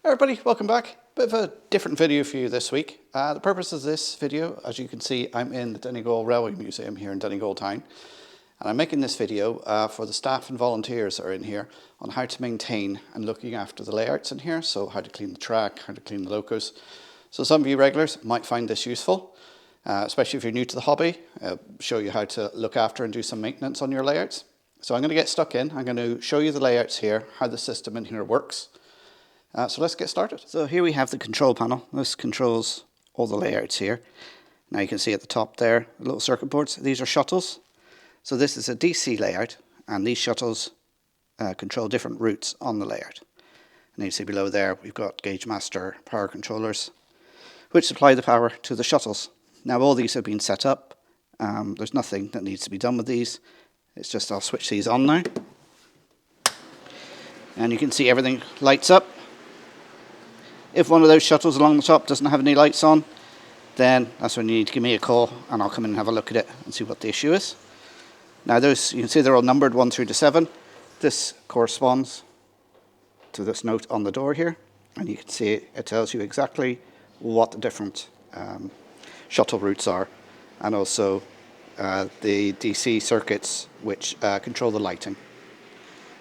Hey everybody, welcome back. Bit of a different video for you this week. The purpose of this video, as you can see, I'm in the Donegal Railway Museum here in Donegal Town. And I'm making this video for the staff and volunteers that are in here on how to maintain and looking after the layouts in here. So how to clean the track, how to clean the locos. So some of you regulars might find this useful, especially if you're new to the hobby. Show you how to look after and do some maintenance on your layouts. So I'm going to get stuck in. I'm going to show you the layouts here, how the system in here works. So let's get started. So here we have the control panel. This controls all the layouts here. Now you can see at the top there, the little circuit boards. These are shuttles. So this is a DC layout, and these shuttles control different routes on the layout. And you see below there, we've got gauge master power controllers, which supply the power to the shuttles. Now all these have been set up. There's nothing that needs to be done with these. It's just I'll switch these on now. And you can see everything lights up. If one of those shuttles along the top doesn't have any lights on, then that's when you need to give me a call and I'll come in and have a look at it and see what the issue is. Now those, you can see they're all numbered 1 through to 7. This corresponds to this note on the door here, and you can see it tells you exactly what the different shuttle routes are, and also the DC circuits which control the lighting.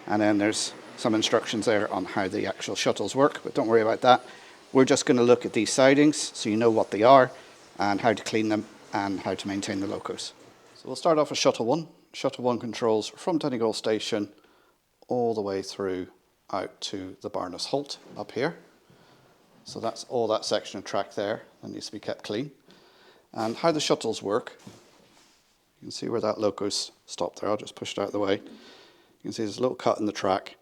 And then there's some instructions there on how the actual shuttles work, but don't worry about that. We're just going to look at these sidings so you know what they are and how to clean them and how to maintain the locos. So we'll start off with Shuttle 1. Shuttle 1 controls from Donegal Station all the way through out to the Barnes Halt up here. So that's all that section of track there that needs to be kept clean. And how the shuttles work, you can see where that loco's stopped there. I'll just push it out of the way. You can see there's a little cut in the track,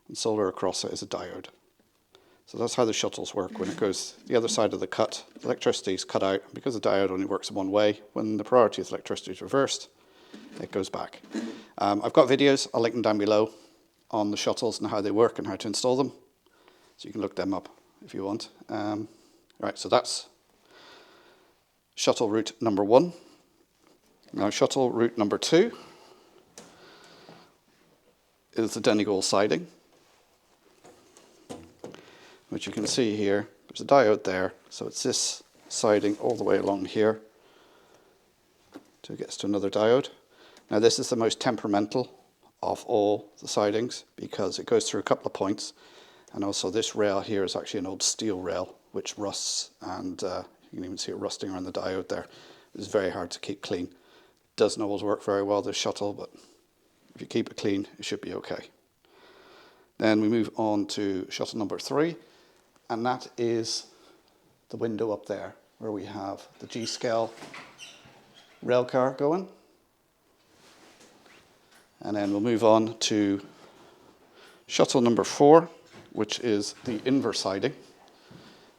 and solder across it is a diode. So that's how the shuttles work. When it goes the other side of the cut, the electricity is cut out. Because the diode only works in one way, when the priority of the electricity is reversed, it goes back. I've got videos, I'll link them down below, on the shuttles and how they work and how to install them. So you can look them up if you want. Right, so that's shuttle route number 1. Now shuttle route number 2 is the Donegal siding, which you can see here. There's a diode there, so it's this siding all the way along here till it gets to another diode. Now this is the most temperamental of all the sidings because it goes through a couple of points, and also this rail here is actually an old steel rail which rusts, and you can even see it rusting around the diode there. It's very hard to keep clean. Doesn't always work very well, this shuttle, but if you keep it clean, it should be okay. Then we move on to shuttle number 3, and that is the window up there where we have the G-scale rail car going. And then we'll move on to shuttle number 4, which is the inverse siding,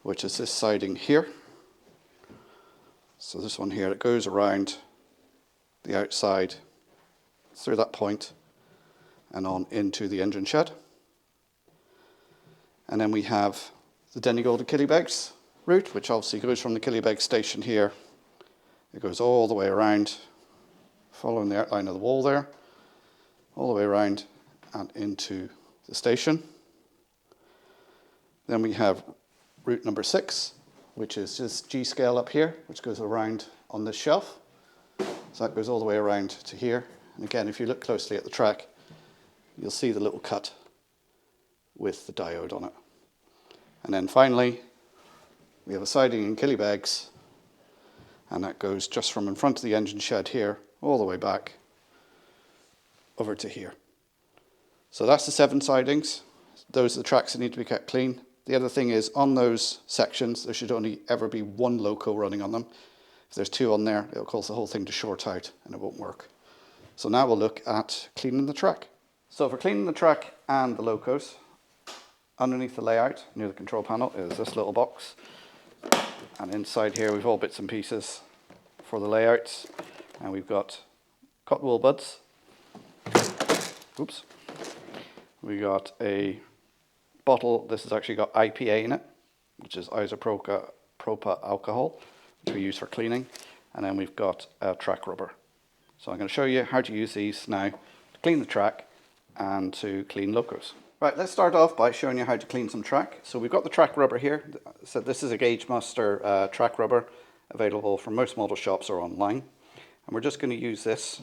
which is this siding here. So this one here, it goes around the outside through that point and on into the engine shed. And then we have the Donegal to Killybegs route, which obviously goes from the Killybegs station here. It goes all the way around, following the outline of the wall there, all the way around and into the station. Then we have route number 6, which is just G-scale up here, which goes around on this shelf. So that goes all the way around to here. And again, if you look closely at the track, you'll see the little cut with the diode on it. And then finally, we have a siding in Killybegs, and that goes just from in front of the engine shed here, all the way back over to here. So that's the 7 sidings. Those are the tracks that need to be kept clean. The other thing is, on those sections, there should only ever be 1 loco running on them. If there's 2 on there, it'll cause the whole thing to short out and it won't work. So now we'll look at cleaning the track. So for cleaning the track and the locos, underneath the layout near the control panel is this little box. And inside here we've all bits and pieces for the layouts. And we've got cotton wool buds. Oops. We got a bottle. This has actually got IPA in it, which is isopropyl alcohol, which we use for cleaning. And then we've got track rubber. So I'm going to show you how to use these now to clean the track and to clean locos. Right, let's start off by showing you how to clean some track. So we've got the track rubber here. So this is a Gauge Master track rubber, available from most model shops or online. And we're just going to use this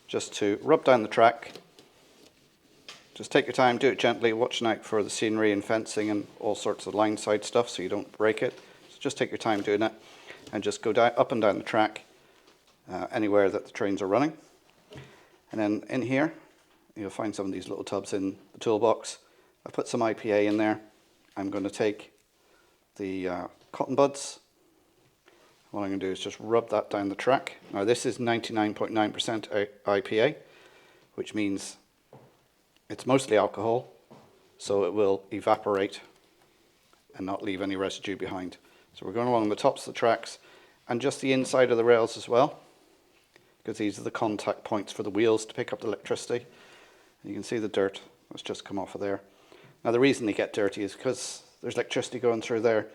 just to rub down the track. Just take your time, do it gently, watching out for the scenery and fencing and all sorts of line side stuff so you don't break it. So just take your time doing it and just go down, up and down the track anywhere that the trains are running. And then in here, you'll find some of these little tubs in the toolbox. I've put some IPA in there. I'm going to take the cotton buds. What I'm going to do is just rub that down the track. Now this is 99.9% IPA, which means it's mostly alcohol, so it will evaporate and not leave any residue behind. So we're going along the tops of the tracks and just the inside of the rails as well, because these are the contact points for the wheels to pick up the electricity. You can see the dirt that's just come off of there. Now the reason they get dirty is because there's electricity going through there.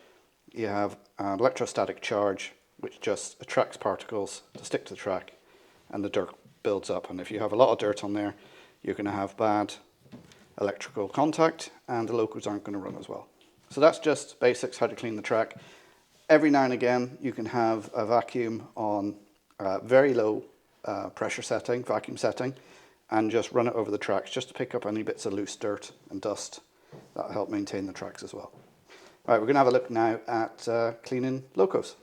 You have an electrostatic charge which just attracts particles to stick to the track, and the dirt builds up. And if you have a lot of dirt on there, you're going to have bad electrical contact and the locos aren't going to run as well. So that's just basics, how to clean the track. Every now and again you can have a vacuum on very low pressure setting, vacuum setting, and just run it over the tracks just to pick up any bits of loose dirt and dust. That'll help maintain the tracks as well. Right, we're going to have a look now at cleaning locos.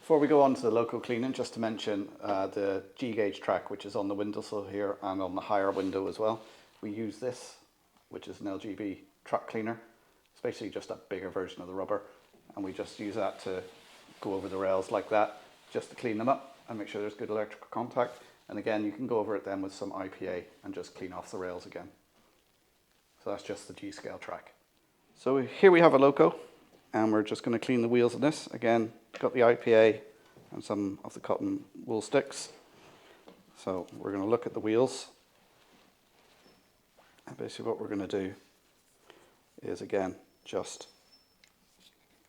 Before we go on to the loco cleaning, just to mention the G-gauge track, which is on the windowsill here and on the higher window as well. We use this, which is an LGB track cleaner. It's basically just a bigger version of the rubber, and we just use that to go over the rails like that, just to clean them up and make sure there's good electrical contact. And again, you can go over it then with some IPA and just clean off the rails again. So that's just the G-scale track. So here we have a loco, and we're just going to clean the wheels of this. Again, got the IPA and some of the cotton wool sticks. So we're going to look at the wheels. And basically what we're going to do is, again, just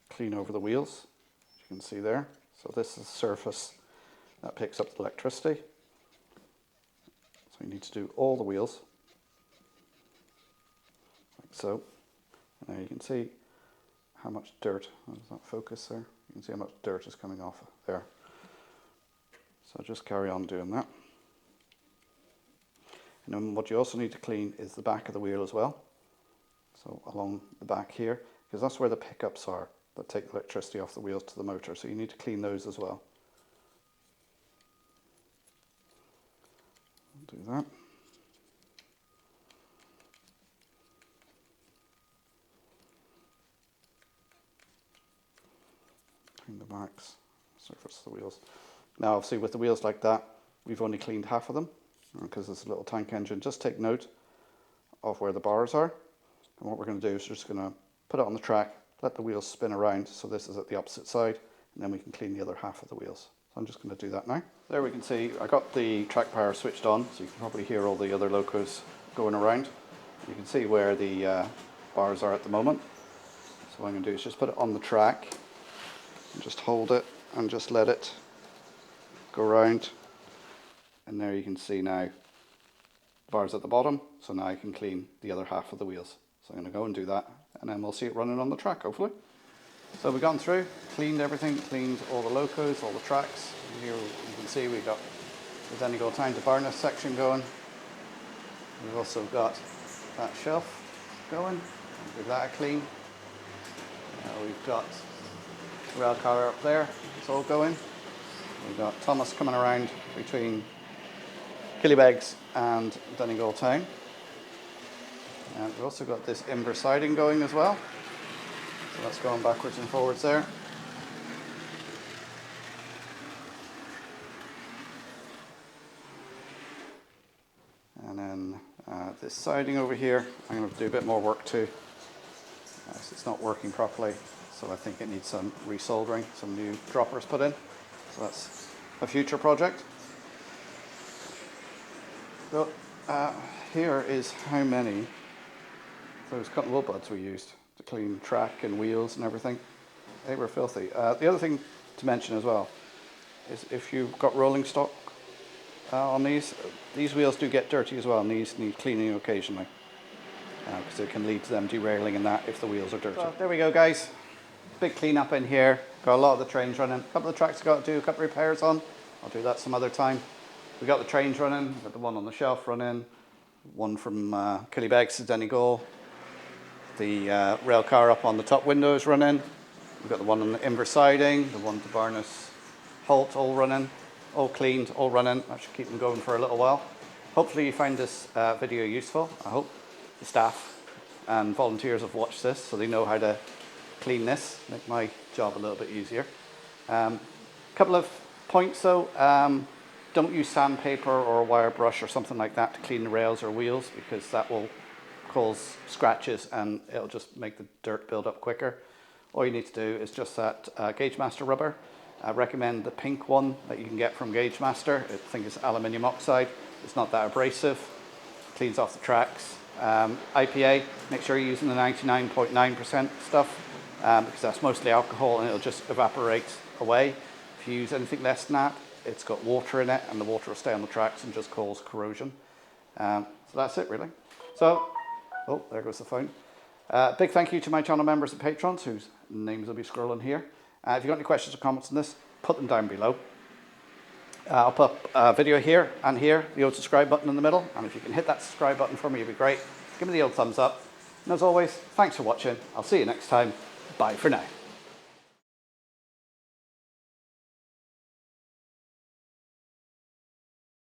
clean over the wheels, as you can see there. So this is the surface that picks up the electricity. So you need to do all the wheels, like so. And now you can see how much dirt, does that focus there? You can see how much dirt is coming off there. So just carry on doing that. And then what you also need to clean is the back of the wheel as well. So along the back here, because that's where the pickups are that take the electricity off the wheels to the motor. So you need to clean those as well. Do that. Clean the backs, surface of the wheels. Now obviously with the wheels like that, we've only cleaned half of them because there's a little tank engine. Just take note of where the bars are. And what we're going to do is we're just going to put it on the track, let the wheels spin around, so this is at the opposite side, and then we can clean the other half of the wheels. So I'm just going to do that now. There we can see I got the track power switched on, so you can probably hear all the other locos going around. You can see where the bars are at the moment. So what I'm going to do is just put it on the track and just hold it and just let it go around. And there you can see now bars at the bottom, so now I can clean the other half of the wheels. So I'm going to go and do that, and then we'll see it running on the track hopefully. So we've gone through, cleaned everything, cleaned all the locos, all the tracks. Here you can see we've got the Donegal Town to Barnes section going. We've also got that shelf going, give that a clean. We've got rail car up there, it's all going. We've got Thomas coming around between Killybegs and Donegal Town. And we've also got this Imber siding going as well. So that's going backwards and forwards there. And then this siding over here, I'm going to do a bit more work too. It's not working properly, so I think it needs some resoldering, some new droppers put in. So that's a future project. So here is how many those cotton wool buds we used to clean track and wheels and everything. They were filthy. The other thing to mention as well is if you've got rolling stock on these wheels do get dirty as well, and these need cleaning occasionally. because it can lead to them derailing and that if the wheels are dirty. So there we go, guys. Big clean up in here. Got a lot of the trains running. A couple of tracks I've got to do a couple of repairs on. I'll do that some other time. We got the trains running. We've got the one on the shelf running. One from Killybegs to Donegal. The rail car up on the top window is running. We've got the one on the Inver siding, the one to Barnes Holt, all running, all cleaned, all running. That should keep them going for a little while. Hopefully you find this video useful. I hope the staff and volunteers have watched this so they know how to clean this, make my job a little bit easier. Couple of points though, don't use sandpaper or a wire brush or something like that to clean the rails or wheels, because that will cause scratches and it'll just make the dirt build up quicker. All you need to do is just that Gauge Master rubber. I recommend the pink one that you can get from Gauge Master. I think it's aluminium oxide. It's not that abrasive, cleans off the tracks. IPA, make sure you're using the 99.9% stuff, because that's mostly alcohol and it'll just evaporate away. If you use anything less than that, it's got water in it and the water will stay on the tracks and just cause corrosion. So that's it really. So, oh, there goes the phone. Big thank you to my channel members and patrons whose names will be scrolling here. If you've got any questions or comments on this, put them down below. I'll put a video here and here, the old subscribe button in the middle, and if you can hit that subscribe button for me, it'd be great. Give me the old thumbs up. And as always, thanks for watching. I'll see you next time. Bye for now.